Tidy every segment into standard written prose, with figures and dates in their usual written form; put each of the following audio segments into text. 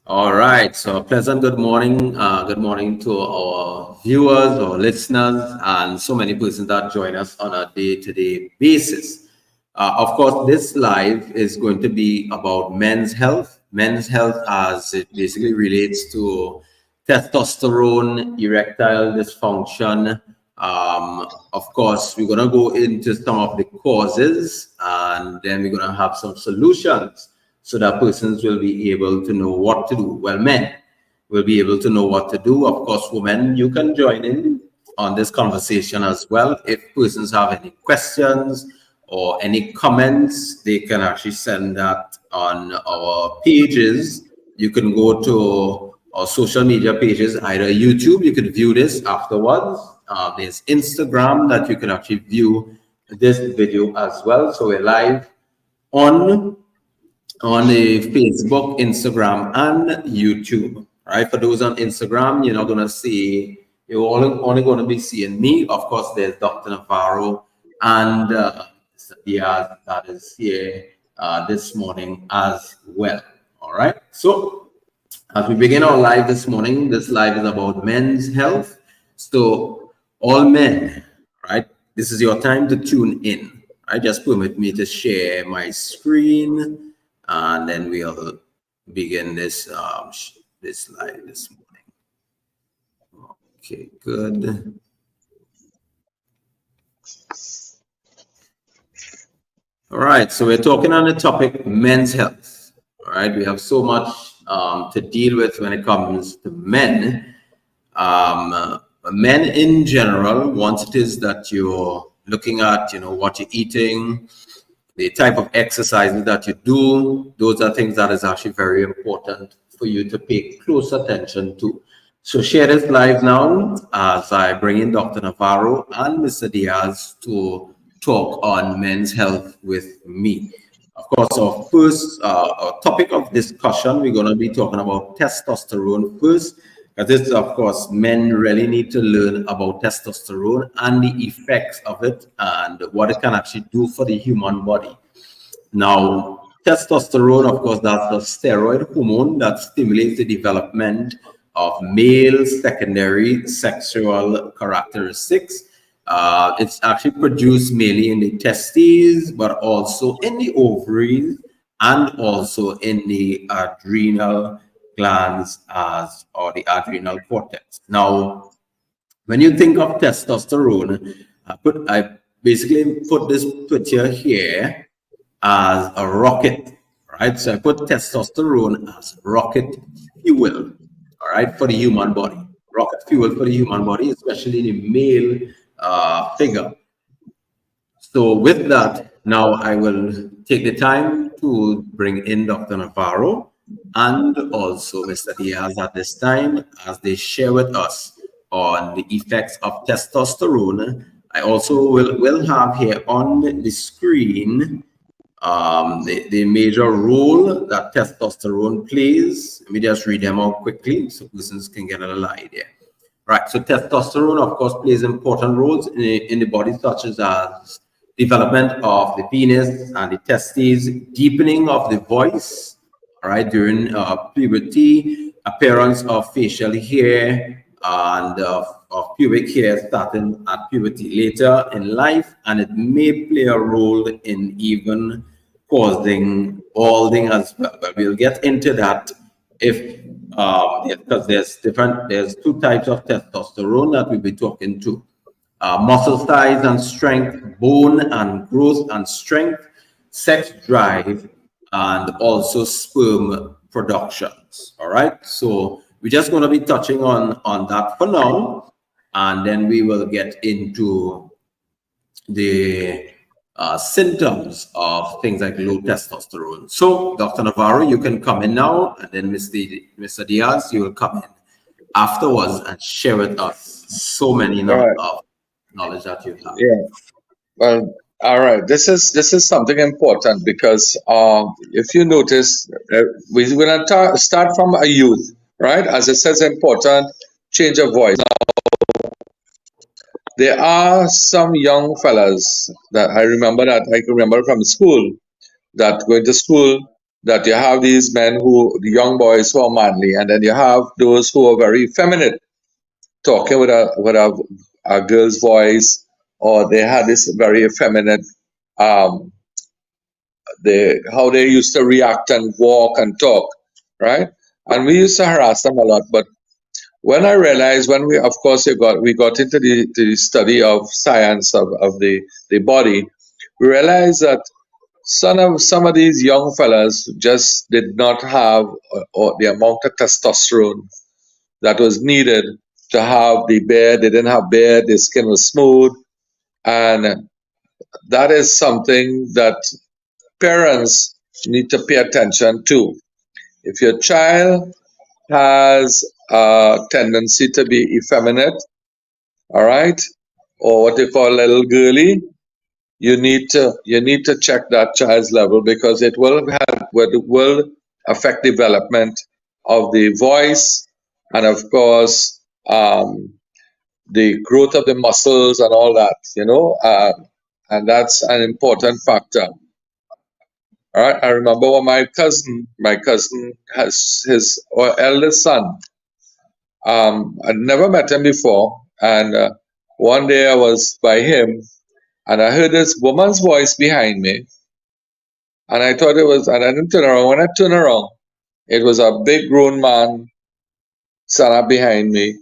All right. So pleasant good morning. Good morning to our viewers or listeners and so many persons that join us on a day-to-day basis. Of course, this live is going to be about men's health. Men's health as it basically relates to testosterone, erectile dysfunction. Of course, we're going to go into some of the causes and then we're going to have some solutions so that persons will be able to know what to do. Well, men will be able to know what to do. Of course, women, you can join in on this conversation as well. If persons have any questions or any comments, they can actually send that on our pages. You can go to our social media pages, either YouTube, you can view this afterwards. There's Instagram that you can actually view this video as well. So we're live on the Facebook, Instagram, and YouTube. Right? For those on Instagram, you're not gonna see. You're only going to be seeing me. Of course, there's Dr. Navarro and Mr. Diaz that is here this morning as well. All right. So as we begin our live this morning, this live is about men's health. So all men, right? This is your time to tune in. Right? Just permit me to share my screen and then we'll begin this this live this morning. Okay, good. All right, so we're talking on the topic men's health. All right, we have so much to deal with when it comes to men. Men in general, once it is that you're looking at, what you're eating, the type of exercises that you do, those are things that is actually very important for you to pay close attention to. So share this live now as I bring in Dr. Navarro and Mr. Diaz to talk on men's health with me. Of course, our first topic of discussion, we're going to be talking about testosterone first. This, of course, men really need to learn about testosterone and the effects of it and what it can actually do for the human body. Now, testosterone, of course, that's the steroid hormone that stimulates the development of male secondary sexual characteristics. It's actually produced mainly in the testes, but also in the ovaries and also in the adrenal glands or the adrenal cortex. Now, when you think of testosterone, I basically put this picture here as a rocket, right? So I put testosterone as rocket fuel, all right, for the human body. Rocket fuel for the human body, especially the male figure. So with that, now I will take the time to bring in Dr. Navarro and also Mr. Diaz at this time as they share with us on the effects of testosterone. I also will have here on the screen the major role that testosterone plays. Let me just read them out quickly so persons can get a little idea. Right, so testosterone, of course, plays important roles in the body, such as development of the penis and the testes, deepening of the voice, all right, during puberty, appearance of facial hair and of pubic hair starting at puberty later in life, and it may play a role in even causing balding as well. But we'll get into that because there's two types of testosterone that we'll be talking to. Muscle size and strength, bone and growth and strength, sex drive, and also sperm productions. All right, so we're just going to be touching on that for now, and then we will get into the symptoms of things like low testosterone. So, Dr. Navarro, you can come in now, and then Mr. Diaz, you will come in afterwards and share with us so many of knowledge that you have. Yeah. Well, all right. This is something important because if you notice, we're going to start from a youth, right? As it says, important change of voice. There are some young fellas that I can remember from school that going to school, that you have these men the young boys who are manly, and then you have those who are very feminine, talking with a girl's voice, or they had this very effeminate, um, how they used to react and walk and talk, right? And we used to harass them a lot. But when I realized, when we, of course, we got into the study of science of the body, we realized that some of these young fellas just did not have or the amount of testosterone that was needed to have the beard. They didn't have beard. Their skin was smooth, and that is something that parents need to pay attention to. If your child has a tendency to be effeminate, all right, or what they call little girly, you need to check that child's level, because it will affect development of the voice, and of course the growth of the muscles and all that, and that's an important factor. All right, I remember when my cousin has his eldest son. I'd never met him before, and one day I was by him, and I heard this woman's voice behind me, and I thought it was, and I didn't turn around. When I turned around, it was a big grown man standing up behind me,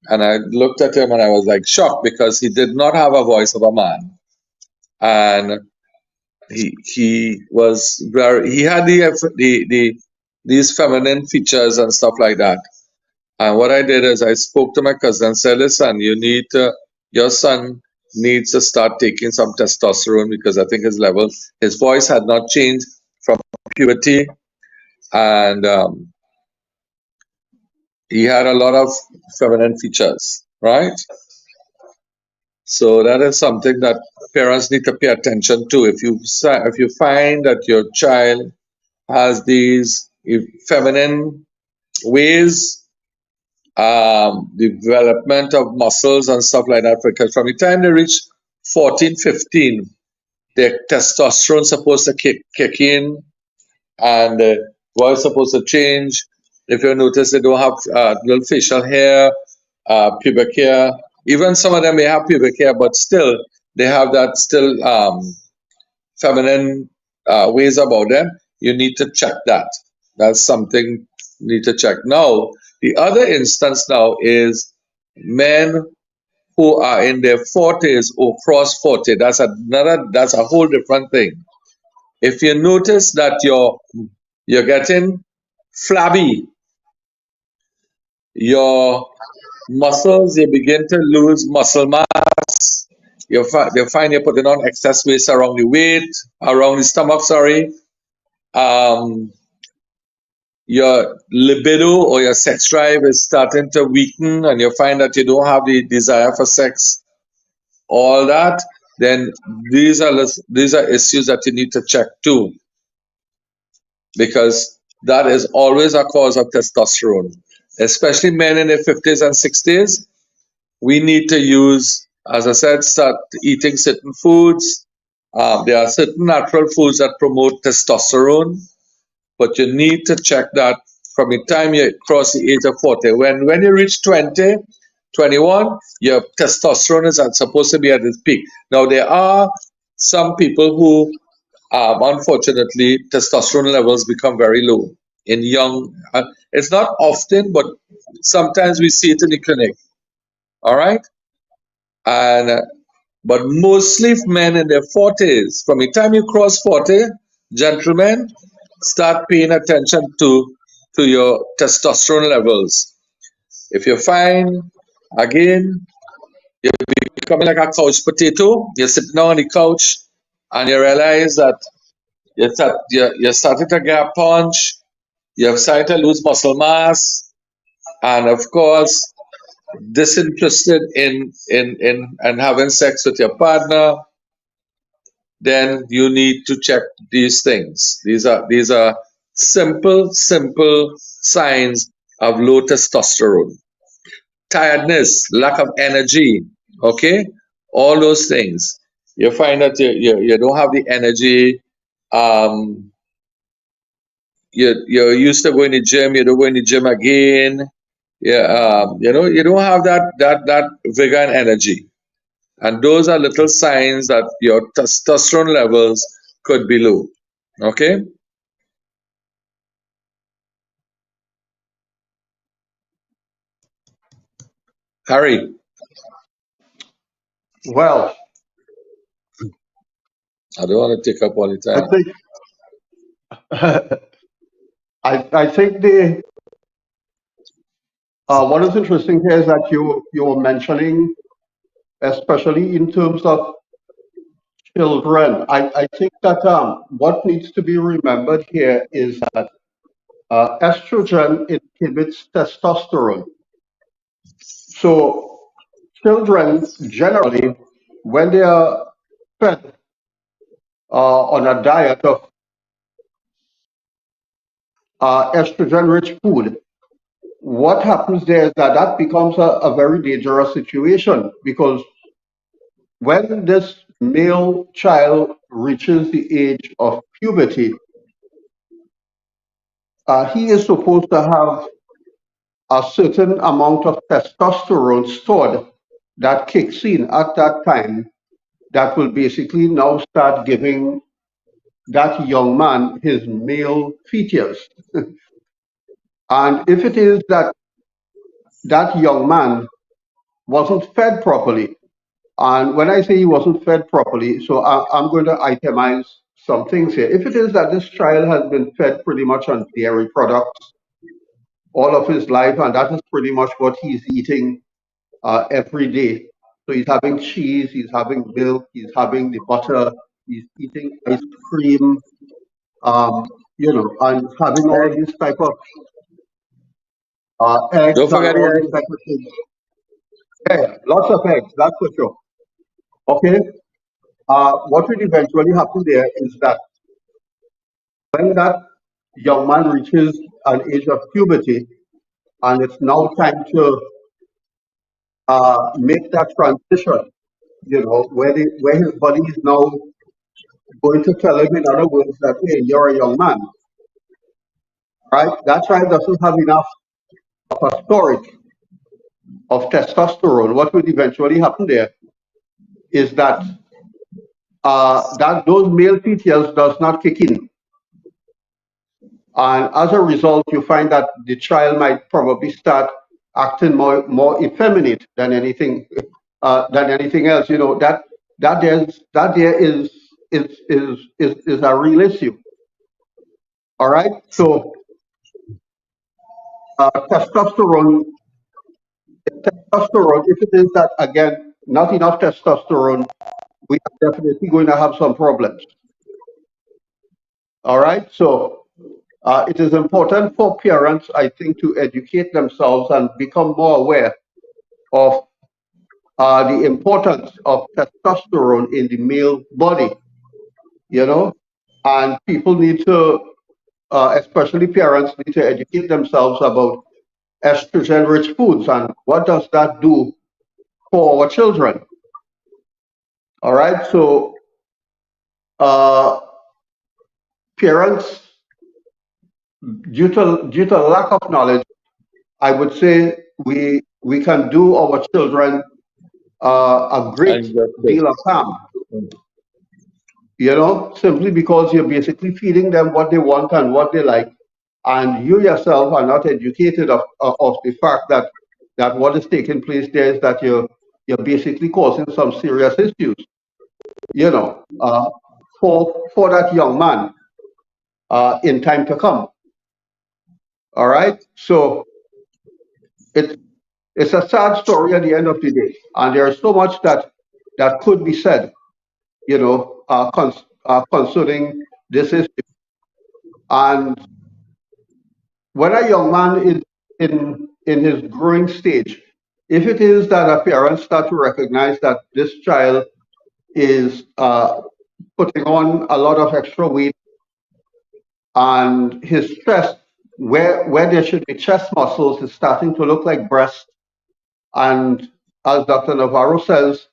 and I looked at him and I was like shocked, because he did not have a voice of a man, and he was he had these feminine features and stuff like that. And what I did is I spoke to my cousin and said, listen, your son needs to start taking some testosterone, because I think his voice had not changed from puberty, and he had a lot of feminine features, right? So that is something that parents need to pay attention to. If you find that your child has these feminine ways, development of muscles and stuff like that, because from the time they reach 14, 15, their testosterone is supposed to kick in, and the voice is supposed to change. If you notice, they don't have little facial hair, pubic hair. Even some of them may have pubic hair, but still they have that still feminine ways about them. You need to check that. That's something you need to check. Now, the other instance now is men who are in their 40s or cross 40. That's a whole different thing. If you notice that you're getting flabby, your muscles, you begin to lose muscle mass. You find you're putting on excess weight around the stomach, sorry. Your libido or your sex drive is starting to weaken, and you find that you don't have the desire for sex, all that, then these are issues that you need to check too, because that is always a cause of testosterone, especially men in their 50s and 60s. We need to use, as I said, start eating certain foods. There are certain natural foods that promote testosterone, but you need to check that from the time you cross the age of 40. When you reach 20, 21, your testosterone is supposed to be at its peak. Now, there are some people who, unfortunately, testosterone levels become very low in young. It's not often, but sometimes we see it in the clinic. All right? And but mostly men in their 40s. From the time you cross 40, gentlemen, start paying attention to your testosterone levels. If you find, again, you're becoming like a couch potato, you're sitting on the couch and you realize that you're starting to get a punch, you're starting to lose muscle mass, and of course, disinterested in having sex with your partner, then you need to check these things. These are simple signs of low testosterone. Tiredness, lack of energy, okay? All those things. You find that you don't have the energy. you're used to going to gym, you don't go in the gym again. Yeah, you don't have that vigor and energy. And those are little signs that your testosterone levels could be low. Okay, Harry, Well, I don't want to take up all the I time. think I think the what is interesting here is that you were mentioning, especially in terms of children. I think that what needs to be remembered here is that estrogen inhibits testosterone. So children generally, when they are fed on a diet of estrogen-rich food, what happens there is that that becomes a very dangerous situation because when this male child reaches the age of puberty, he is supposed to have a certain amount of testosterone stored that kicks in at that time that will basically now start giving that young man his male features. And if it is that that young man wasn't fed properly, and when I say he wasn't fed properly, so I'm going to itemize some things here. If it is that this child has been fed pretty much on dairy products all of his life, and that is pretty much what he's eating every day. So he's having cheese, he's having milk, he's having the butter, he's eating ice cream, and having all Egg. these type of eggs Don't and forget all the these type of things. Yeah, lots of eggs, that's for sure. Okay. What will eventually happen there is that when that young man reaches an age of puberty, and it's now time to make that transition, where his body is now going to tell him, in other words, that, hey, you're a young man, right? That child doesn't have enough of a storage of testosterone. What would eventually happen there is that those male features does not kick in. And as a result, you find that the child might probably start acting more effeminate than anything else. That there is a real issue. All right. So testosterone, if it is that again not enough testosterone, we are definitely going to have some problems. All right. So it is important for parents, I think, to educate themselves and become more aware of the importance of testosterone in the male body, you know, and people need to, especially parents, need to educate themselves about estrogen-rich foods and what does that do for our children. All right, so uh, parents, due to lack of knowledge, I would say we can do our children a great deal of harm. Simply because you're basically feeding them what they want and what they like, and you yourself are not educated of the fact that what is taking place there is that you're basically causing some serious issues, you know, uh, for that young man in time to come. All right, so it's it's a sad story at the end of the day, and there's so much that could be said, concerning this issue. And when a young man is in his growing stage, if it is that a parent start to recognize that this child is putting on a lot of extra weight and his chest, where there should be chest muscles, is starting to look like breast, and as Dr. Navarro says,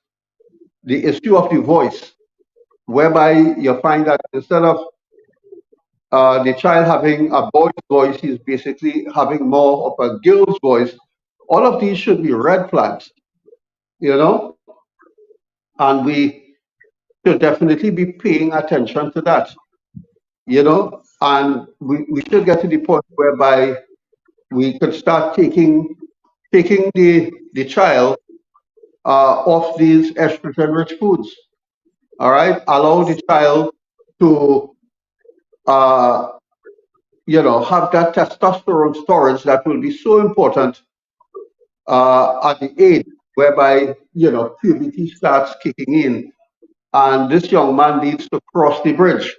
the issue of the voice, whereby you find that instead of the child having a boy's voice, he's basically having more of a girl's voice. All of these should be red flags, you know, and we should definitely be paying attention to that, you know, and we should get to the point whereby we could start taking the child off these estrogen-rich foods. All right, allow the child to uh, have that testosterone storage that will be so important at the age whereby puberty starts kicking in, and this young man needs to cross the bridge.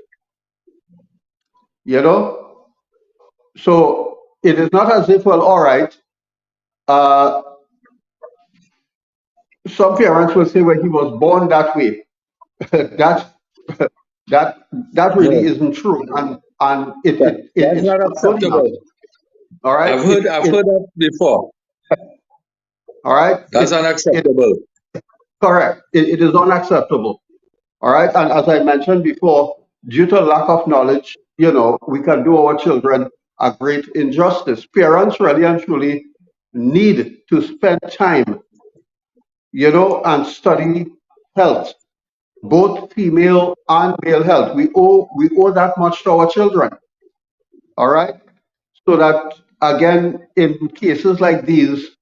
You know, so it is not as if, well, all right. Uh, some parents will say, well, he was born that way. that that that really No, isn't true, and that's it's not not good enough. acceptable. All right, I've heard that before. all right, That's unacceptable. correct. It is unacceptable. All right, and as I mentioned before, due to lack of knowledge, we can do our children a great injustice. Parents really and truly need to spend time, and study health, both female and male health. We owe that much to our children. All right, so that again, in cases like these,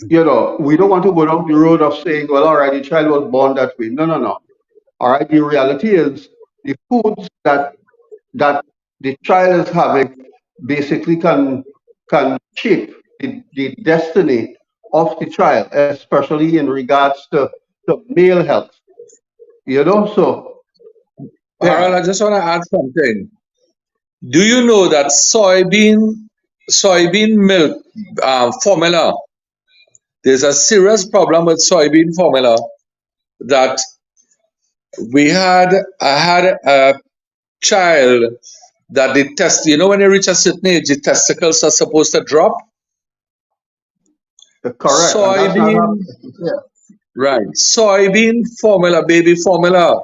we don't want to go down the road of saying, well, all right, the child was born that way. No, no, no. All right, the reality is the foods that the child is having basically can shape the destiny of the child, especially in regards to male health. So Harold, yeah, I just want to add something. Do you know that soybean milk formula? There's a serious problem with soybean formula that I had a child that the test, when they reach a certain age, the testicles are supposed to drop. correct, and that's not Soybean, happening. Yeah, right? Soybean formula, baby formula,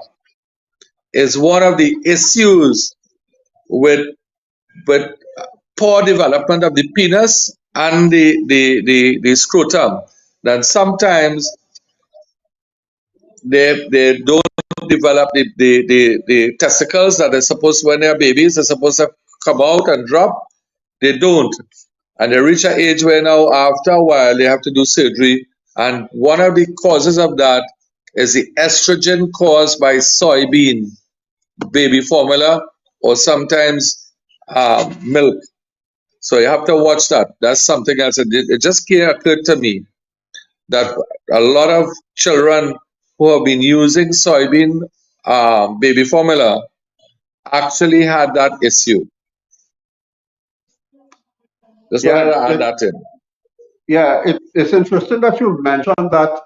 is one of the issues with with poor development of the penis and the scrotum. That sometimes they don't develop the testicles that are supposed, when they're babies, they're supposed to come out and drop. They don't. And they reach an age where now after a while they have to do surgery. And one of the causes of that is the estrogen caused by soybean baby formula, or sometimes milk. So you have to watch that. That's something else. It just occurred to me that a lot of children who have been using soybean baby formula actually had that issue. Just wanted to yeah, add that in. it's interesting that you mentioned that.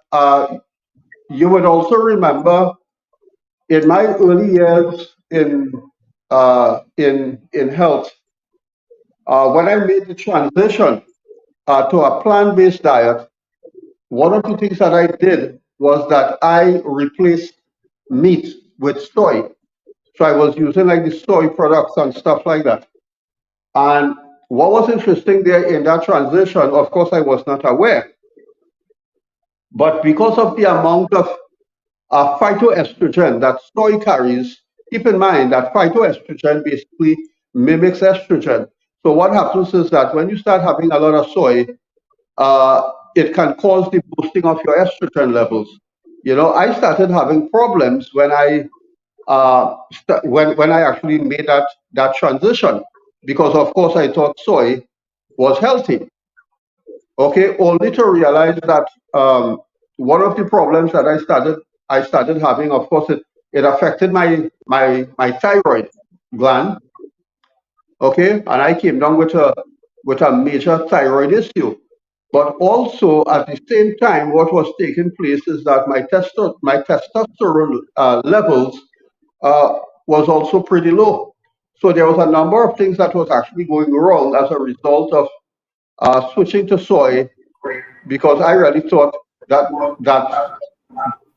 You would also remember in my early years in health, when I made the transition to a plant-based diet, one of the things that I did was that I replaced meat with soy. So I was using like the soy products and stuff like that. And what was interesting there in that transition, of course, I was not aware, but because of the amount of phytoestrogen that soy carries, keep in mind that phytoestrogen basically mimics estrogen. So what happens is that when you start having a lot of soy, it can cause the boosting of your estrogen levels. I started having problems when I actually made that transition, because of course I thought soy was healthy. Okay, only to realize that one of the problems that I started having, of course, it affected my thyroid gland. Okay, and I came down with a major thyroid issue. But also at the same time, what was taking place is that my testosterone levels was also pretty low. So there was a number of things that was actually going wrong as a result of switching to soy, because I really thought that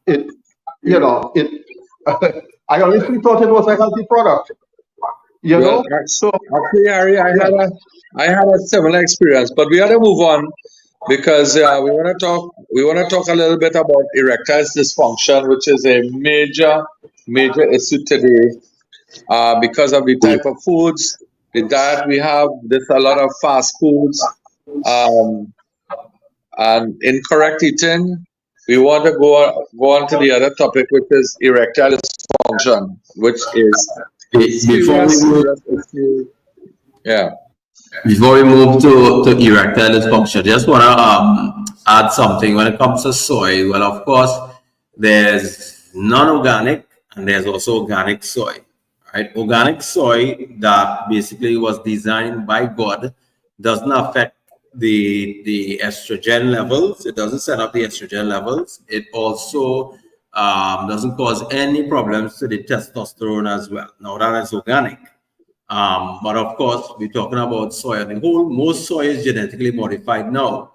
it, it. I honestly thought it was a healthy product. You Well, know, so actually, Harry, yes, I had a similar experience, but we got to move on because we want to talk a little bit about erectile dysfunction, which is a major issue today because of the type of foods, the diet we have. There's a lot of fast foods um, and incorrect eating. We want to go on to the other topic, which is erectile dysfunction, which is a Before we move, serious issue. Yeah. to erectile dysfunction, just want to add something when it comes to soy. Well, of course, there's non-organic and there's also organic soy. Right? Organic soy that basically was designed by God doesn't affect the estrogen levels. It doesn't set up the estrogen levels. It also doesn't cause any problems to the testosterone as well. Now that is organic. But of course, we're talking about soy. The whole most soy is genetically modified now.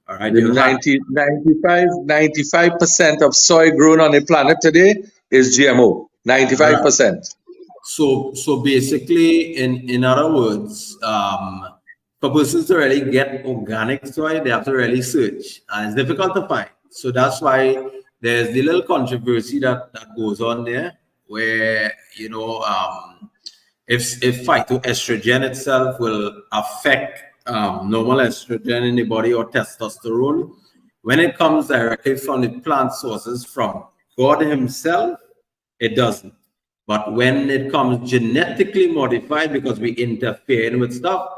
All right, The you have 95% of soy grown on the planet today is GMO. right. 95%. So basically, in other words, for persons to really get organic soy, they have to really search, and it's difficult to find. So that's why there's the little controversy that goes on there, where if phytoestrogen itself will affect normal estrogen in the body or testosterone, when it comes directly from the plant sources from God Himself, it doesn't. But when it comes genetically modified because we interfere with stuff,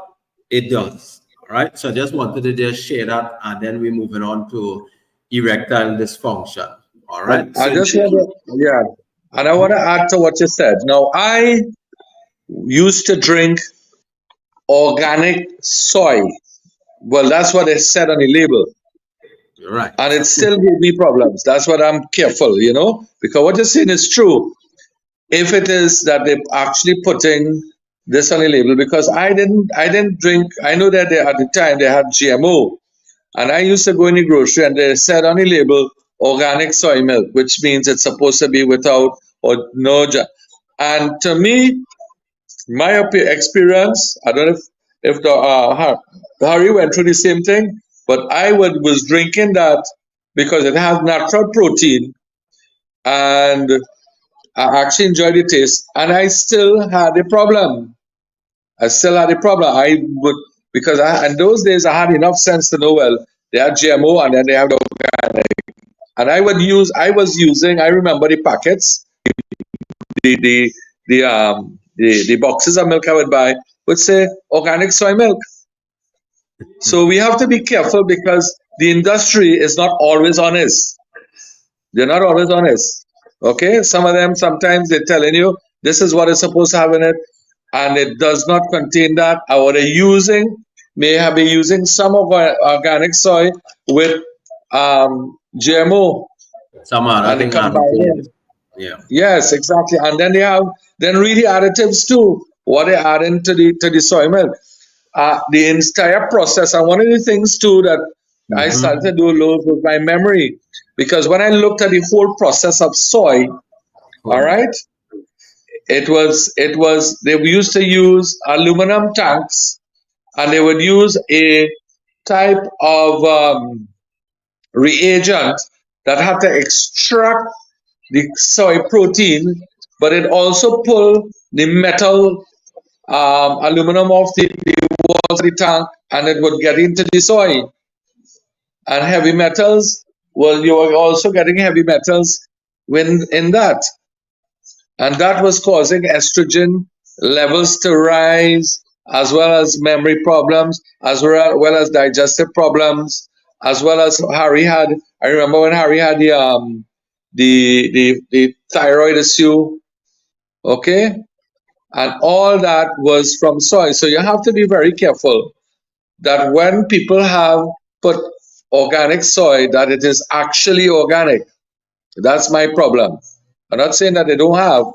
it does. All right. So I just wanted to just share that, and then we're moving on to erectile dysfunction. All right. I So just want to, yeah, and I want to add to what you said. Now, I used to drink organic soy. Well, that's what it said on the label, you're right. and it still gave me problems. That's what I'm careful, because what you're saying is true. If it is that they're actually putting this on the label, because I didn't drink. I know that at the time they had GMO, and I used to go in the grocery and they said on the label organic soy milk, which means it's supposed to be without or no. And to me, my experience, I don't know if Harry went through the same thing, but was drinking that because it has natural protein and I actually enjoyed the taste, and I still had a problem. I still had a problem. I would because in those days I had enough sense to know well they had GMO and then they have the organic, and I was using. I remember the packets, the the the boxes of milk I would buy would say organic soy milk. So we have to be careful because the industry is not always honest. They're not always honest. Okay, some of them sometimes they're telling you this is what is supposed to have in it, and it does not contain that. Or they're may have been using some of our organic soy with GMO, Some other and they thing added to combine it. it. Yeah. Yes, exactly. And then they have really additives too. What they add into the soy milk, the entire process. And one of the things too that I started to Mm-hmm. do loads with my memory, because when I looked at the whole process of soy, all right, it was they used to use aluminum tanks, and they would use a type of reagent that had to extract the soy protein, but it also pull the metal aluminum off the walls of the tank, and it would get into the soy. And heavy metals, well, you are also getting heavy metals when in that. And that was causing estrogen levels to rise, as well as memory problems, as well as digestive problems, as well as Harry had. I remember when Harry had the thyroid issue, okay, and all that was from soy. So you have to be very careful that when people have put organic soy, that it is actually organic. That's my problem. I'm not saying that they don't have,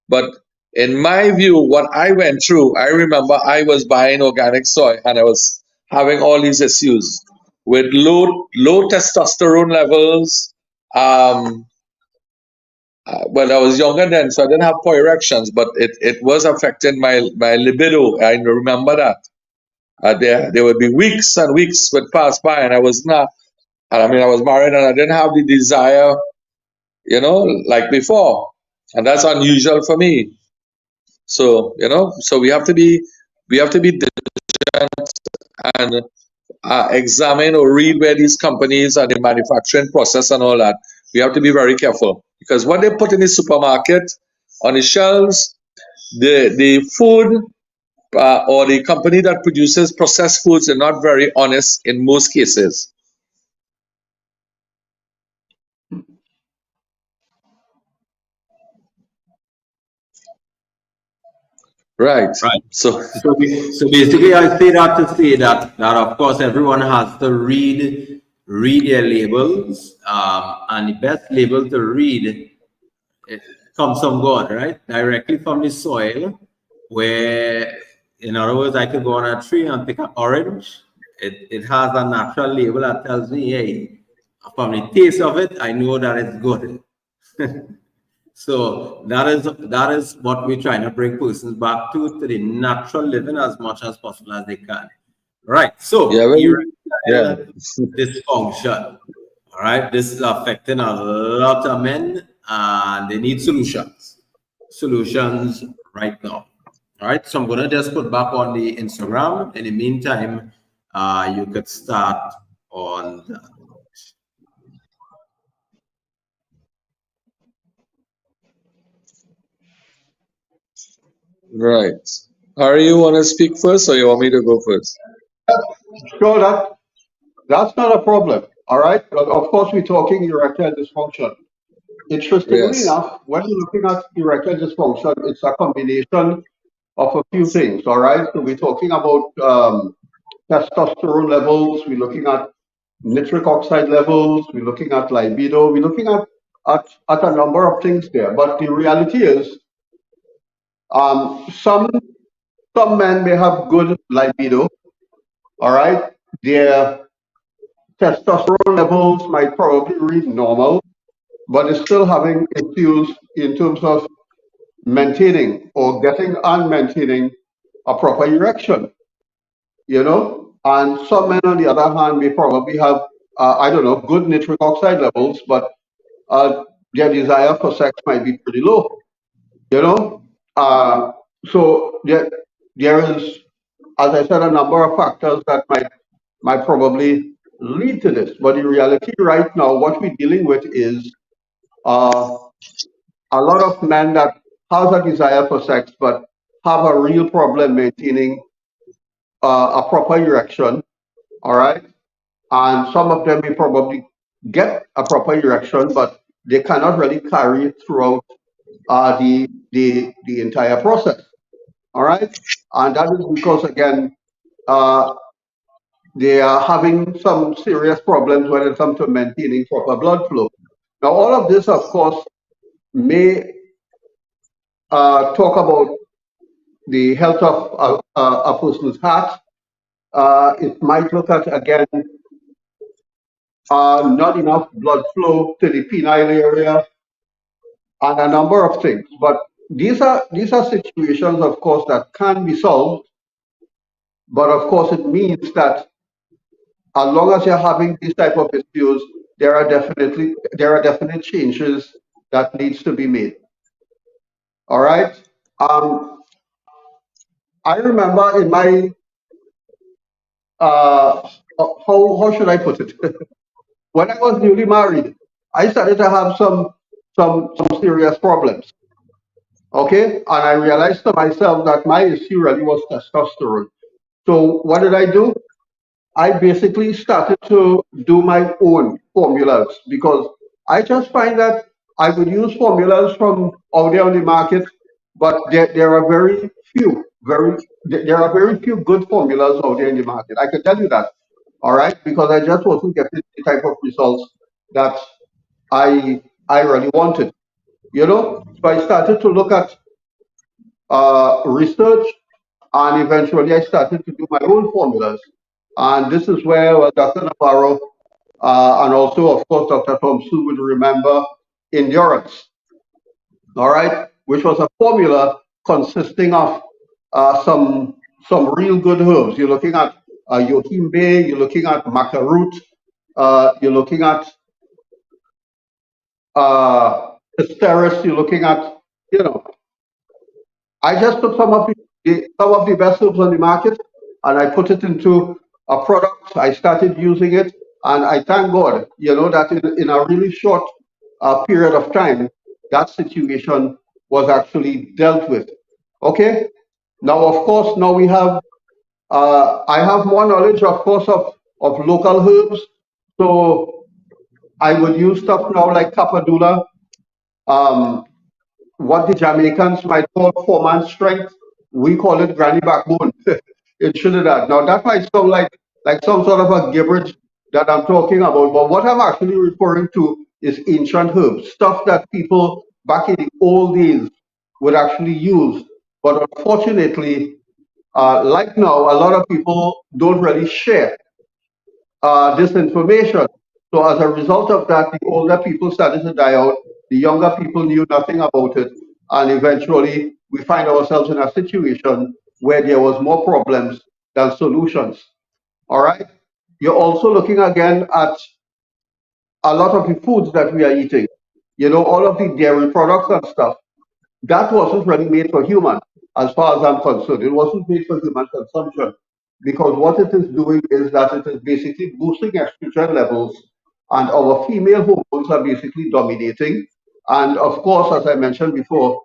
but in my view, what I went through, I remember I was buying organic soy and I was having all these issues with low testosterone levels, um, well, I was younger then, so I didn't have poor erections, but it was affecting my libido. I remember that. There would be weeks and weeks would pass by, and I was not. And I mean, I was married, and I didn't have the desire, like before, and that's unusual for me. So so we have to be diligent and examine or read where these companies and the manufacturing process and all that. We have to be very careful because what they put in the supermarket on the shelves, the food or the company that produces processed foods are not very honest in most cases. Right. Right. So So basically, I say that to say that of course everyone has to read their labels, and the best label to read, it comes from God, right? Directly from the soil, where, in other words, I could go on a tree and pick an orange. It has a natural label that tells me, hey, from the taste of it, I know that it's good. So that is what we're trying to bring persons back to the natural living as much as possible as they can. Right. yeah, So yeah, erectile dysfunction. All right. This is affecting a lot of men, and they need solutions. Solutions right now. All right. So I'm gonna just put back on the Instagram. In the meantime, you could start on that. right. Harry, you want to speak first, or you want me to go first? Sure, that's not a problem. All right. But of course, we're talking erectile dysfunction. Interestingly Yes. enough, when we're looking at erectile dysfunction, it's a combination of a few things. All right. So we're talking about testosterone levels. We're looking at nitric oxide levels. We're looking at libido. We're looking at a number of things there. But the reality is, some men may have good libido. All right. Their testosterone levels might probably read normal, but is still having issues in terms of maintaining or getting and maintaining a proper erection. And some men, on the other hand, may probably have, I don't know, good nitric oxide levels, but their desire for sex might be pretty low, you know. So there is, as I said, a number of factors that might probably lead to this. But in reality, right now, what we're dealing with is uh, a lot of men that have a desire for sex but have a real problem maintaining a proper erection. All right, and some of them may probably get a proper erection, but they cannot really carry it throughout the entire process. All right, and that is because again uh, they are having some serious problems when it comes to maintaining proper blood flow. Now, all of this, of course, may talk about the health of a person's heart. It might look at, again, not enough blood flow to the penile area and a number of things. But these are situations, of course, that can be solved. But of course, it means that as long as you're having these type of issues, there are definite changes that needs to be made. All right. Um, I remember in my how should I put it? When I was newly married, I started to have some serious problems. Okay, and I realized to myself that my issue really was testosterone. So what did I do? I basically started to do my own formulas because I just find that I would use formulas from out there on the market, but there are very few good formulas out there in the market. I can tell you that, all right, because I just wasn't getting the type of results that I really wanted. So I started to look at research, and eventually I started to do my own formulas. And this is where Dr. Navarro and also, of course, Dr. Thompson would remember endurance. all right, which was a formula consisting of some real good herbs. You're looking at Yohim Bay, you're looking at maca root, you're looking at Asteris, you're looking at, you know, I just took some of the best herbs on the market and I put it into a product. I started using it, and I thank God, that in a really short period of time, that situation was actually dealt with. Okay. Now, of course, now we have. I have more knowledge, of course, of local herbs. So I would use stuff now like capadula. Um, what the Jamaicans might call foreman strength, we call it granny backbone in Trinidad. Now that might sound like some sort of a gibberish that I'm talking about, but what I'm actually referring to is ancient herbs, stuff that people back in the old days would actually use. But unfortunately, like now, a lot of people don't really share this information. So as a result of that, the older people started to die out. The younger people knew nothing about it, and eventually we find ourselves in a situation where there was more problems than solutions. All right. You're also looking again at a lot of the foods that we are eating. All of the dairy products and stuff. That wasn't really made for human, as far as I'm concerned. It wasn't made for human consumption because what it is doing is that it is basically boosting estrogen levels, and our female hormones are basically dominating. And of course, as I mentioned before,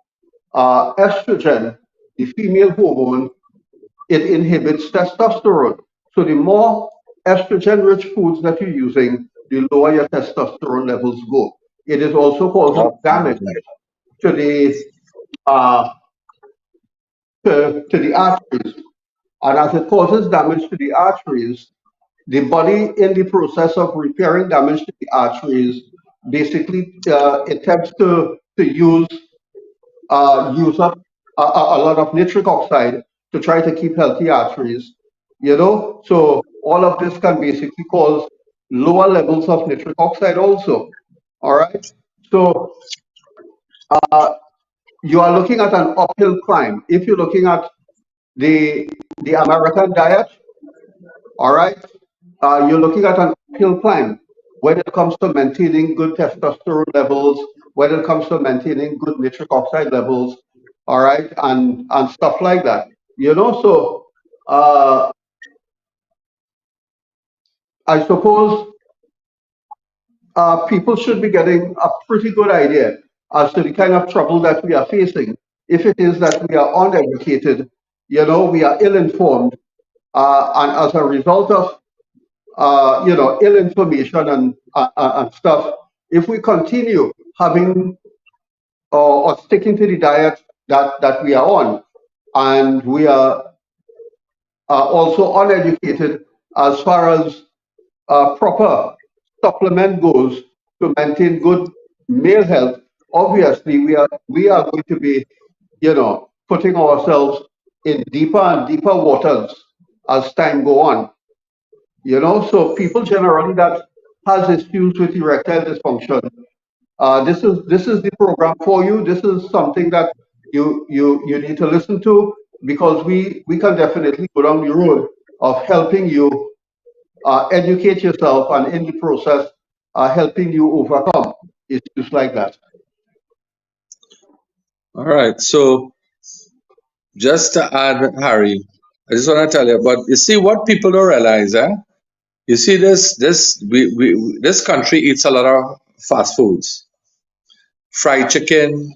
estrogen, the female hormone, it inhibits testosterone. So the more estrogen-rich foods that you're using, the lower your testosterone levels go. It is also causing damage Absolutely. to the uh, to the arteries. And as it causes damage to the arteries, the body, in the process of repairing damage to the arteries, basically attempts to use up a lot of nitric oxide to try to keep healthy arteries. So all of this can basically cause lower levels of nitric oxide also. All right. So you are looking at an uphill climb. If you're looking at the the American diet, all right, you're looking at an uphill climb when it comes to maintaining good testosterone levels, when it comes to maintaining good nitric oxide levels, all right, and stuff like that. So uh, I suppose people should be getting a pretty good idea as to the kind of trouble that we are facing. If it is that we are uneducated, we are ill-informed, and as a result of ill information and stuff, if we continue having or sticking to the diet that we are on, and we are also uneducated as far as proper supplement goes to maintain good male health, obviously we are going to be, putting ourselves in deeper and deeper waters as time go on. So people generally that has issues with erectile dysfunction, this is the program for you. This is something that you need to listen to, because we can definitely go down the road of helping you educate yourself, and in the process helping you overcome issues like that. All right. So just to add, Harry, I just want to tell you, but you see what people don't realize, eh? You see this country eats a lot of fast foods, fried chicken,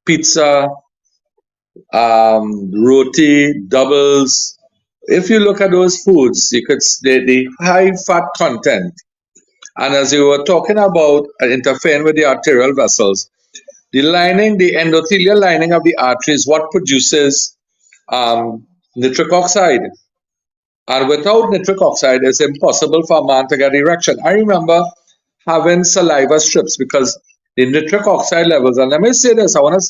pizza, roti, doubles. If you look at those foods, you could the high fat content. And as you were talking about interfering with the arterial vessels, the lining, the endothelial lining of the artery is what produces nitric oxide. And without nitric oxide, it's impossible for a man to get erection. I remember having saliva strips because the nitric oxide levels, and let me say this, I want to,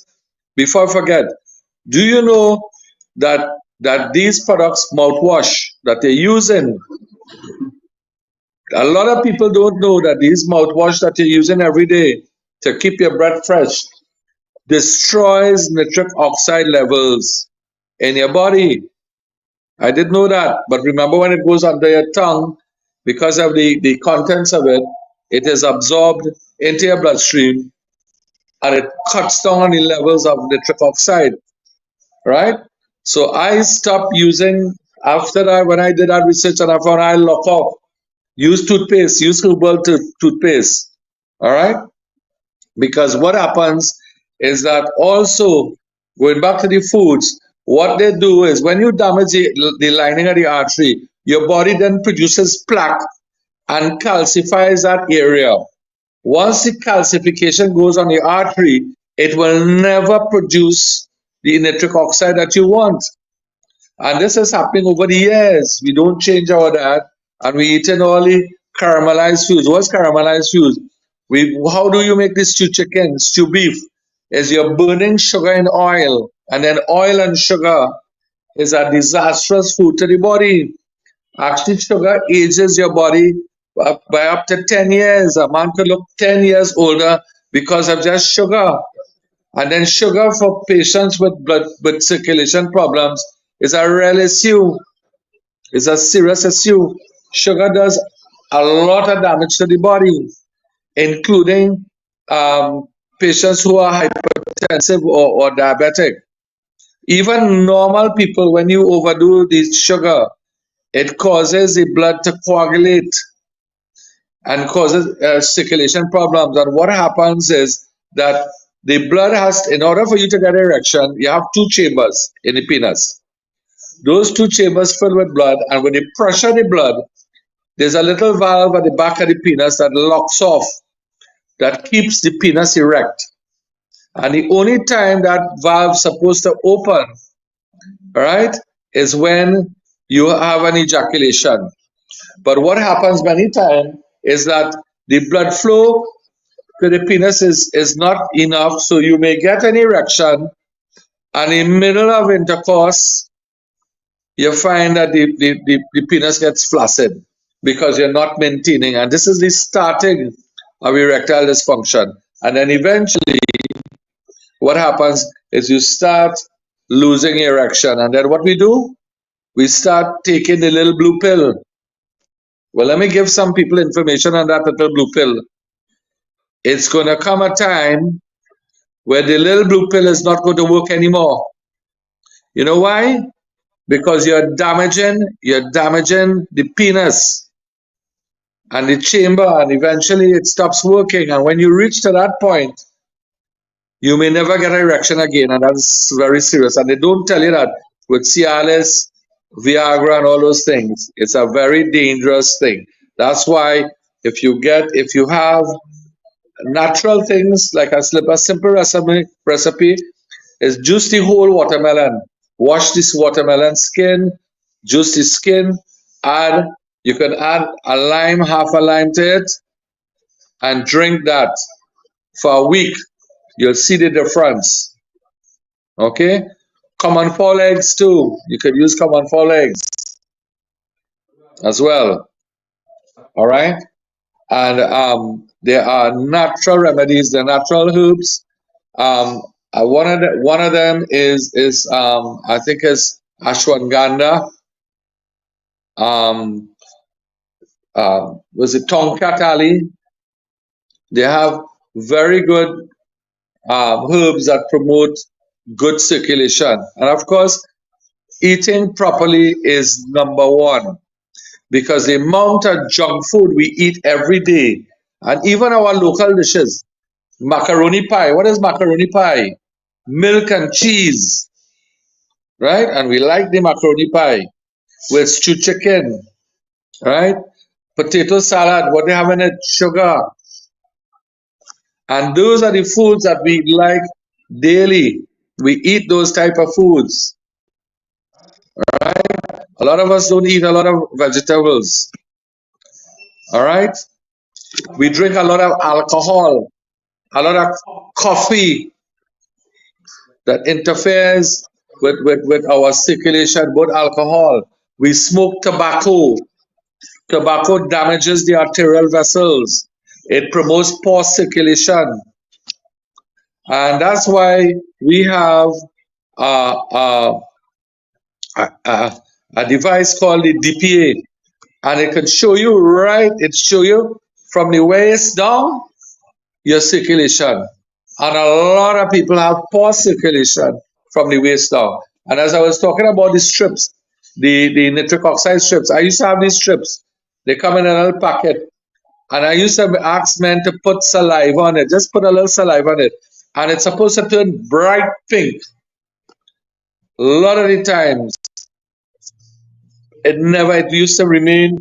before I forget, do you know that these products, mouthwash, that they're using, a lot of people don't know that these mouthwash that you're using every day to keep your breath fresh, destroys nitric oxide levels in your body. I didn't know that, but remember when it goes under your tongue, because of the contents of it, it is absorbed into your bloodstream and it cuts down on the levels of nitric oxide, right? So I stopped using, after that, when I did that research and I found I lock off, use toothpaste, use herbal toothpaste, all right? Because what happens is that also, going back to the foods, what they do is when you damage the lining of the artery, your body then produces plaque and calcifies that area. Once the calcification goes on the artery, it will never produce the nitric oxide that you want. And this is happening over the years. We don't change our diet and we eating all the caramelized foods. What's caramelized foods? How do you make this stew chicken, stew beef? Is you're burning sugar in oil, and then oil and sugar is a disastrous food to the body. Actually, sugar ages your body by up to 10 years. A man could look 10 years older because of just sugar. And then sugar for patients with circulation problems is a real issue. It's a serious issue. Sugar does a lot of damage to the body, including patients who are hypertensive or diabetic. Even normal people, when you overdo the sugar, it causes the blood to coagulate and causes circulation problems. And what happens is that the blood has, in order for you to get erection, you have two chambers in the penis. Those two chambers fill with blood, and when you pressure the blood, there's a little valve at the back of the penis that locks off, that keeps the penis erect. And the only time that valve's supposed to open, right, is when you have an ejaculation. But what happens many times is that the blood flow to the penis is not enough, so you may get an erection, and in the middle of intercourse, you find that the penis gets flaccid because you're not maintaining. And this is the starting of erectile dysfunction. And then eventually, what happens is you start losing erection. And then what we do? We start taking the little blue pill. Well, let me give some people information on that little blue pill. It's going to come a time where the little blue pill is not going to work anymore. You know why? Because you're damaging the penis and the chamber, and eventually it stops working. And when you reach to that point, you may never get an erection again, and that's very serious. And they don't tell you that with Cialis, Viagra, and all those things. It's a very dangerous thing. That's why if you have natural things like a simple recipe is juice the whole watermelon. Wash this watermelon skin, juice the skin, you can add a lime, half a lime to it, and drink that for a week. You'll see the difference. Okay? Common fall eggs too. You could use common fall eggs as well. All right? And there are natural remedies, they're natural herbs. One of them is I think is ashwagandha. Was it Tonkat Ali? They have very good herbs that promote good circulation. And of course, eating properly is number one, because the amount of junk food we eat every day, and even our local dishes, macaroni pie. What is macaroni pie? Milk and cheese, right? And we like the macaroni pie with stewed chicken, right? Potato salad, what they have in it? Sugar. And those are the foods that we like daily. We eat those type of foods, right? A lot of us don't eat a lot of vegetables, all right? We drink a lot of alcohol, a lot of coffee that interferes with our circulation, both alcohol. We smoke tobacco. Tobacco damages the arterial vessels. It promotes poor circulation. And that's why we have uh, uh, a device called the DPA, and it can show you show you from the waist down your circulation. And a lot of people have poor circulation from the waist down. And as I was talking about the strips, the nitric oxide strips, I used to have these strips. They come in a little packet. And I used to ask men to put saliva on it, just put a little saliva on it. And it's supposed to turn bright pink. A lot of the times, it used to remain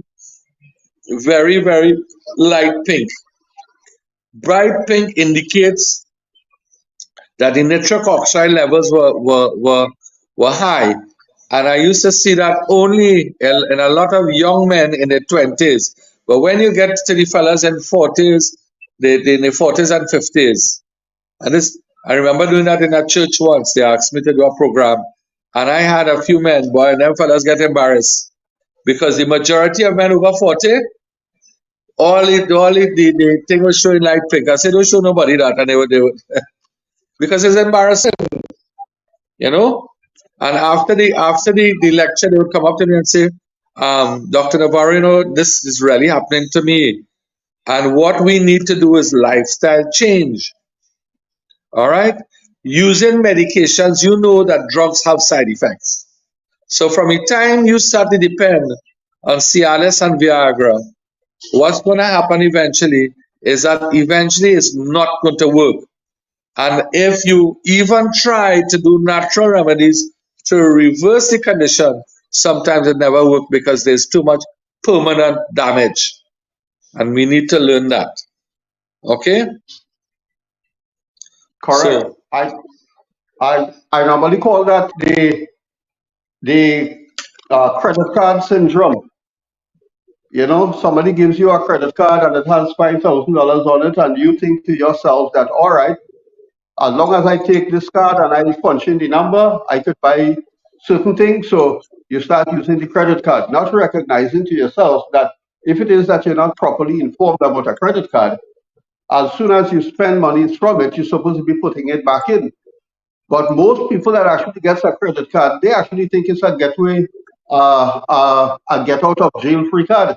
very, very light pink. Bright pink indicates that the nitric oxide levels were high. And I used to see that only in a lot of young men in their 20s. But when you get to the fellas in 40s, in the 40s and 50s, and this, I remember doing that in a church once. They asked me to do a program, and I had a few men, boy, and them fellas get embarrassed because the majority of men over 40, the thing was showing light pink. I said, don't show nobody that, and they would because it's embarrassing, you know. And after the lecture, they would come up to me and say, Dr. Navarro, you know, this is really happening to me. And what we need to do is lifestyle change. All right? Using medications, you know that drugs have side effects. So from the time you start to depend on Cialis and Viagra, what's going to happen eventually is that eventually it's not going to work. And if you even try to do natural remedies to reverse the condition, sometimes it never works because there's too much permanent damage. And we need to learn that. Okay? Correct. So, I normally call that the credit card syndrome. You know, somebody gives you a credit card and it has $5,000 on it, and you think to yourself that, all right, as long as I take this card and I punch in the number, I could buy certain things. So you start using the credit card, not recognizing to yourself that if it is that you're not properly informed about a credit card, as soon as you spend money from it, you're supposed to be putting it back in. But most people that actually gets a credit card, they actually think it's a getaway, a get out of jail free card.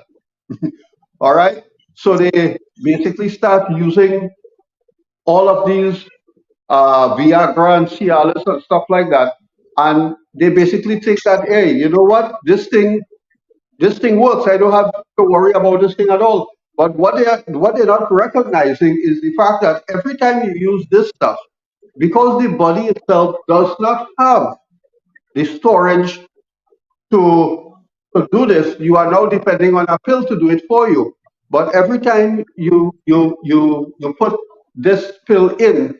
All right. So they basically start using all of these Viagra and Cialis and stuff like that, and they basically think that, hey, you know what, this thing works. I don't have to worry about this thing at all. But what they're not recognizing is the fact that every time you use this stuff, because the body itself does not have the storage to do this, you are now depending on a pill to do it for you. But every time you put this pill in,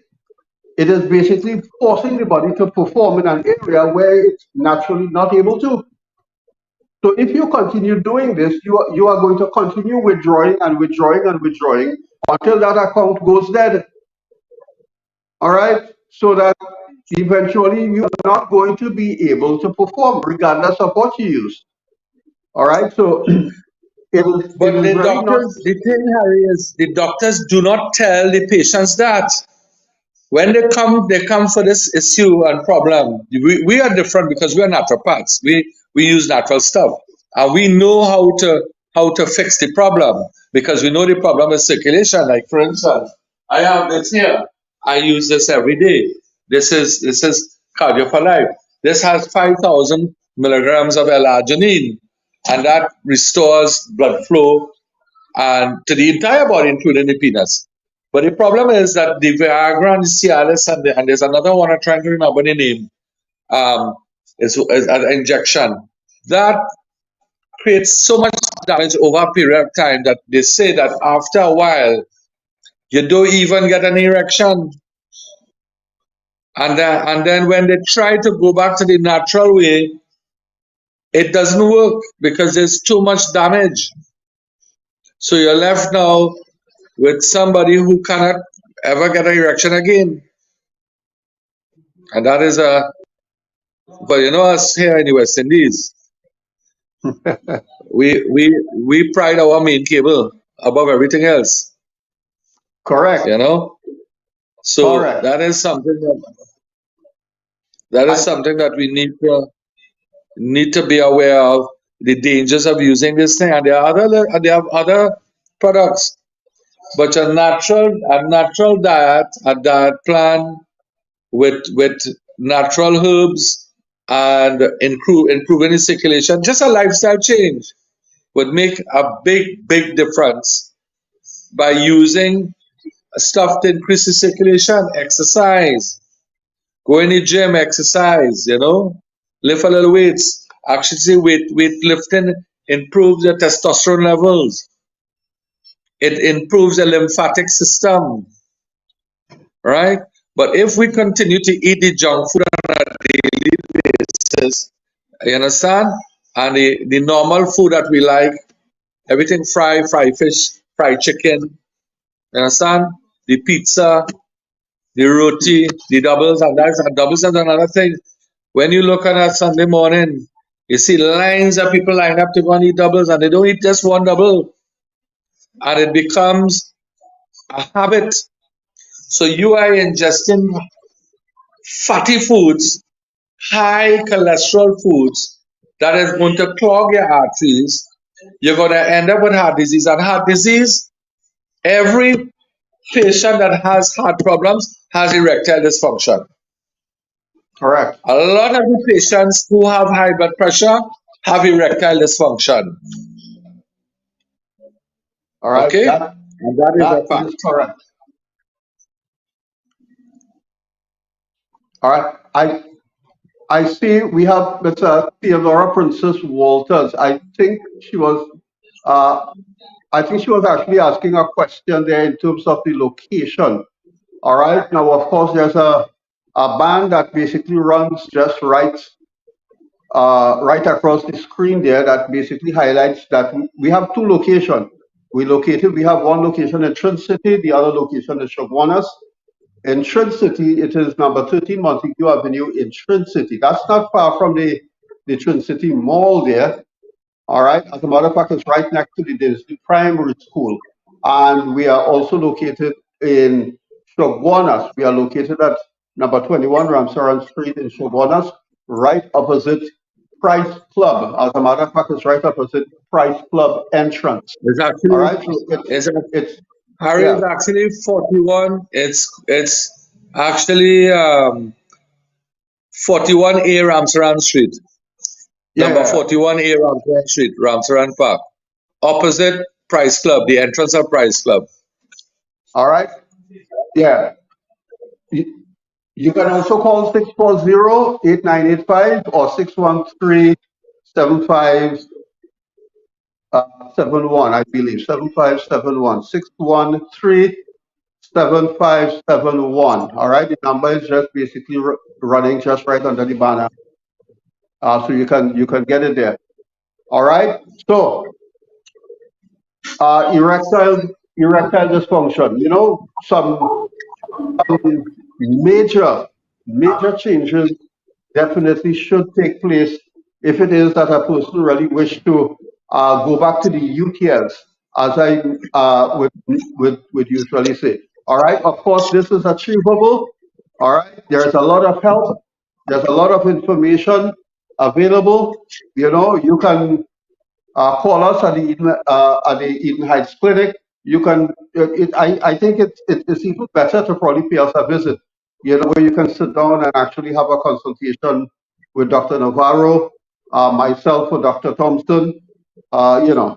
it is basically forcing the body to perform in an area where it's naturally not able to. So if you continue doing this, you are going to continue withdrawing and withdrawing and withdrawing until that account goes dead. All right? So that eventually you're not going to be able to perform regardless of what you use. All right? So but it is the really not. doctors, the thing, Harry, is the doctors do not tell the patients that. When they come for this issue and problem. We are different because we are naturopaths. We use natural stuff, and we know how to fix the problem because we know the problem is circulation. Like for instance, I have this here. I use this every day. This is Cardio for Life. This has 5,000 milligrams of L-arginine, and that restores blood flow and to the entire body, including the penis. But the problem is that the Viagra and the Cialis and there's another one I'm trying to remember the name. Is an injection that creates so much damage over a period of time that they say that after a while you don't even get an erection. And then when they try to go back to the natural way, it doesn't work because there's too much damage. So you're left now with somebody who cannot ever get an erection again. And that is but you know us here in the West Indies, we pride our main cable above everything else. Correct. You know? So Correct. that is something that we need to be aware of the dangers of using this thing. And there are other products, but a natural diet, a diet plan with natural herbs and improving the circulation, just a lifestyle change would make a big difference by using stuff to increase the circulation, exercise, go in the gym, exercise, lift a little weights. Actually, see, weightlifting improves your testosterone levels. It improves the lymphatic system, right? But if we continue to eat the junk food on a daily basis, you understand? And the normal food that we like, everything fried fish, fried chicken, you understand? The pizza, the roti, the doubles is another thing. When you look at that Sunday morning, you see lines of people lined up to go and eat doubles, and they don't eat just one double, and it becomes a habit. So you are ingesting fatty foods, high cholesterol foods that is going to clog your arteries. You're going to end up with heart disease. And heart disease, every patient that has heart problems has erectile dysfunction. Correct. A lot of the patients who have high blood pressure have erectile dysfunction. All right. Okay? And that is a That fact. is correct. All right. I see we have Mr. Theodora Princess Walters. Uh, I think she was actually asking a question there in terms of the location. All right. Now, of course, there's a band that basically runs just right across the screen there that basically highlights that we have two locations. We have one location in Trin City, the other location is Chaguanas. In Trin City, it is number 13 Montague Avenue in Trin City. That's not far from the Trin City Mall there. All right. As a matter of fact, it's right next to the Disney Primary School. And we are also located in Chaguanas. We are located at number 21 Ramsaran Street in Chaguanas, right opposite Price Club. As a matter of fact, it's right opposite Price Club entrance. It's All actually, right. So it's Harry, yeah. is actually 41. It's actually 41A Ramsaran Street. Number Yeah. 41A Ramsaran Street, Ramsaran Park. Opposite Price Club, the entrance of Price Club. All right. Yeah. You, you can also call 640-8985 or 613-7571, I believe. 7571. 613-7571. All right. The number is just basically running just right under the banner. So you can get it there. All right. So erectile dysfunction. Some major changes definitely should take place if it is that a person really wish to go back to the UTS, as I would usually say. All right. Of course, this is achievable. All right. There's a lot of help. There's a lot of information available. You can call us at the Eden Heights Clinic. You can. I think it's even better to probably pay us a visit. Where you can sit down and actually have a consultation with Dr. Navarro, myself or Dr. Thompson.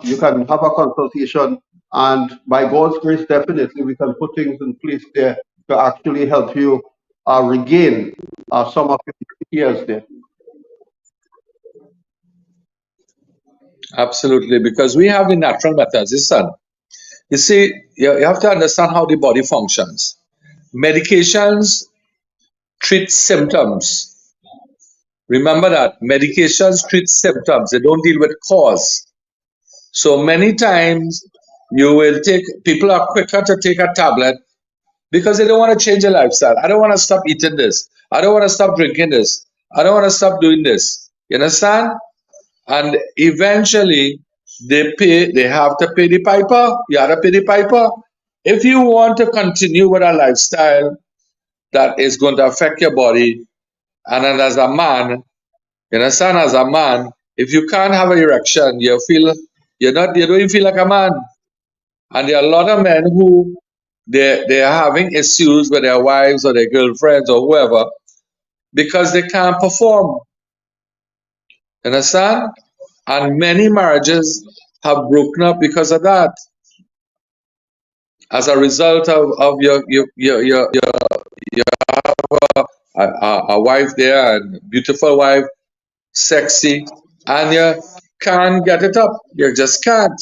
You can have a consultation, and by God's grace, definitely we can put things in place there to actually help you regain some of your years there. Absolutely, because we have the natural methods. Listen, you see, you have to understand how the body functions. Medications treat symptoms. Remember that medications treat symptoms, they don't deal with cause. So many times people are quicker to take a tablet because they don't want to change their lifestyle. I don't want to stop eating this. I don't want to stop drinking this. I don't want to stop doing this. You understand? And eventually they have to pay the piper. You have to pay the piper. If you want to continue with a lifestyle that is going to affect your body. And then as a man, you understand, as a man, if you can't have an erection, you don't even feel like a man. And there are a lot of men who they're having issues with their wives or their girlfriends or whoever because they can't perform. Understand? And many marriages have broken up because of that. As a result of your a wife there, and beautiful wife, sexy, and you can't get it up. You just can't.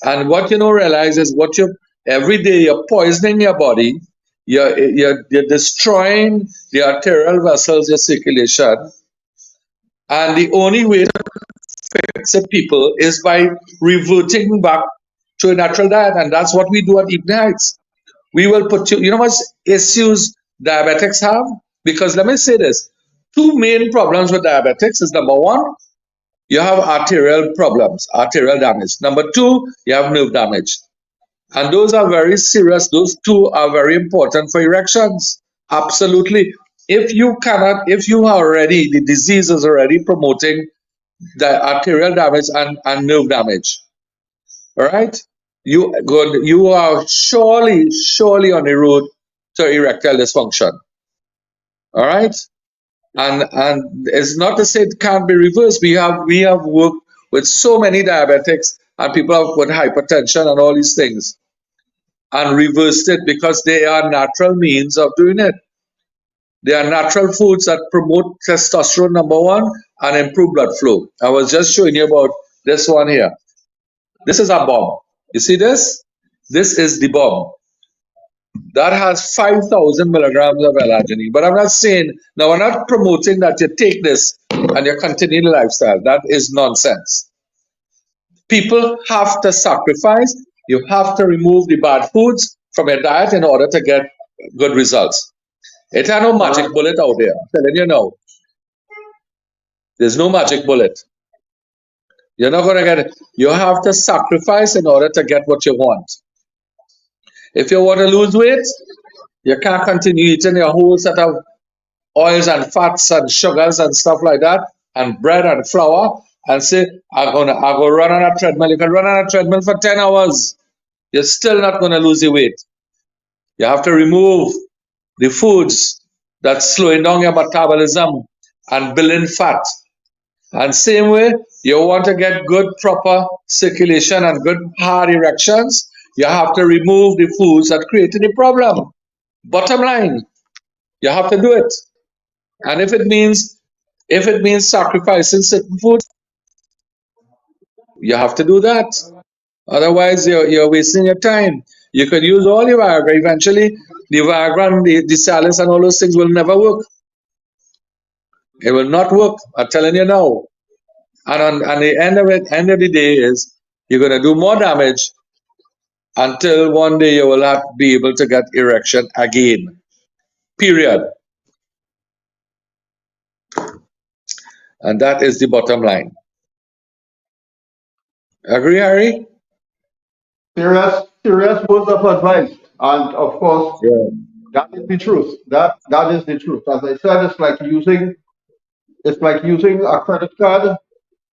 And what you don't realize is what you every day you're poisoning your body. You're destroying the arterial vessels, your circulation. And the only way to fix it, people, is by reverting back to a natural diet. And that's what we do at Evening Heights. We will put you know what issues diabetics have? Because let me say this, two main problems with diabetics is number one, you have arterial problems, arterial damage. Number two, you have nerve damage. And those are very serious. Those two are very important for erections. Absolutely. If you are already, the disease is already promoting the arterial damage and nerve damage. All right? You are surely on the road to erectile dysfunction. All right? And it's not to say it can't be reversed. We have worked with so many diabetics and people with hypertension and all these things and reversed it because they are natural means of doing it. They are natural foods that promote testosterone, number one, and improve blood flow. I was just showing you about this one here. This is a bomb. You see this? This is the bomb. That has 5,000 milligrams of L-arginine. But I'm not saying, now we're not promoting that you take this and you continue the lifestyle. That is nonsense. People have to sacrifice. You have to remove the bad foods from your diet in order to get good results. It ain't no magic bullet out there. I'm telling you now. There's no magic bullet. You're not going to get it. You have to sacrifice in order to get what you want. If you want to lose weight, you can't continue eating your whole set of oils and fats and sugars and stuff like that, and bread and flour, and say, I'm going to run on a treadmill. You can run on a treadmill for 10 hours. You're still not going to lose the weight. You have to remove the foods that's slowing down your metabolism and building fat. And same way, you want to get good, proper circulation and good hard erections, you have to remove the foods that create the problem. Bottom line, you have to do it. And if it means sacrificing certain foods, you have to do that. Otherwise, you're wasting your time. You could use all your Viagra. Eventually, the Viagra and the Cialis and all those things will never work. It will not work. I'm telling you now. And on the end of the day is you're going to do more damage until one day you will not be able to get erection again. Period. And that is the bottom line. Agree, Harry? Serious words of advice. And of course, Yeah. that is the truth. That is the truth. As I said, it's like using a credit card,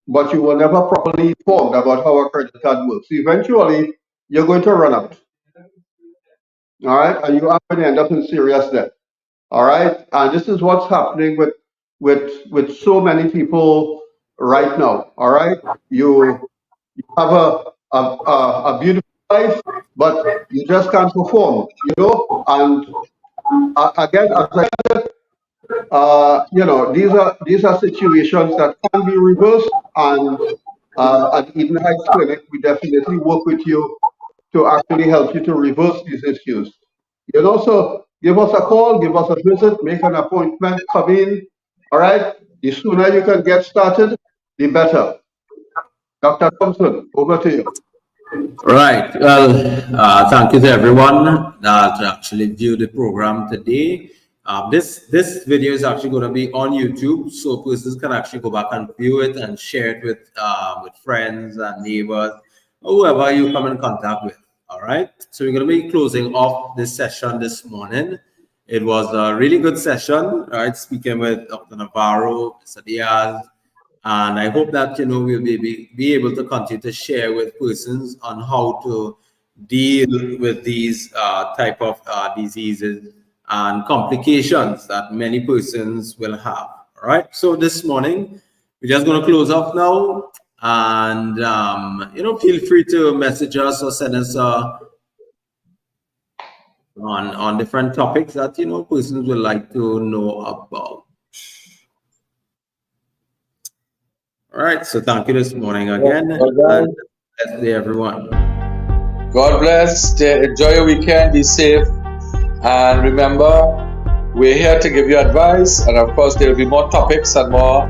but you were never properly informed about how a credit card works. Eventually, you're going to run out. All right, and you are going to end up in serious debt. All right, and this is what's happening with so many people right now. All right, you have a beautiful life, but you just can't perform. And again, as I said, these are situations that can be reversed, and at Eden Heights Clinic, we definitely work with you to actually help you to reverse these issues. You can also give us a call, give us a visit, make an appointment, come in. All right. The sooner you can get started, the better. Dr. Thompson, over to you. Right. Well, thank you to everyone that actually viewed the program today. This video is actually going to be on YouTube, so persons can actually go back and view it and share it with friends and neighbors, or whoever you come in contact with. All right. So we're going to be closing off this session this morning. It was a really good session, right? Speaking with Dr. Navarro, Mr. Diaz, and I hope that, we'll be able to continue to share with persons on how to deal with these type of diseases and complications that many persons will have. All right. So this morning, we're just going to close off now, and feel free to message us or send us on different topics that persons would like to know about. All right. So thank you this morning again, and bless day, everyone. God bless. Enjoy your weekend. Be safe. And remember, we're here to give you advice. And of course, there will be more topics and more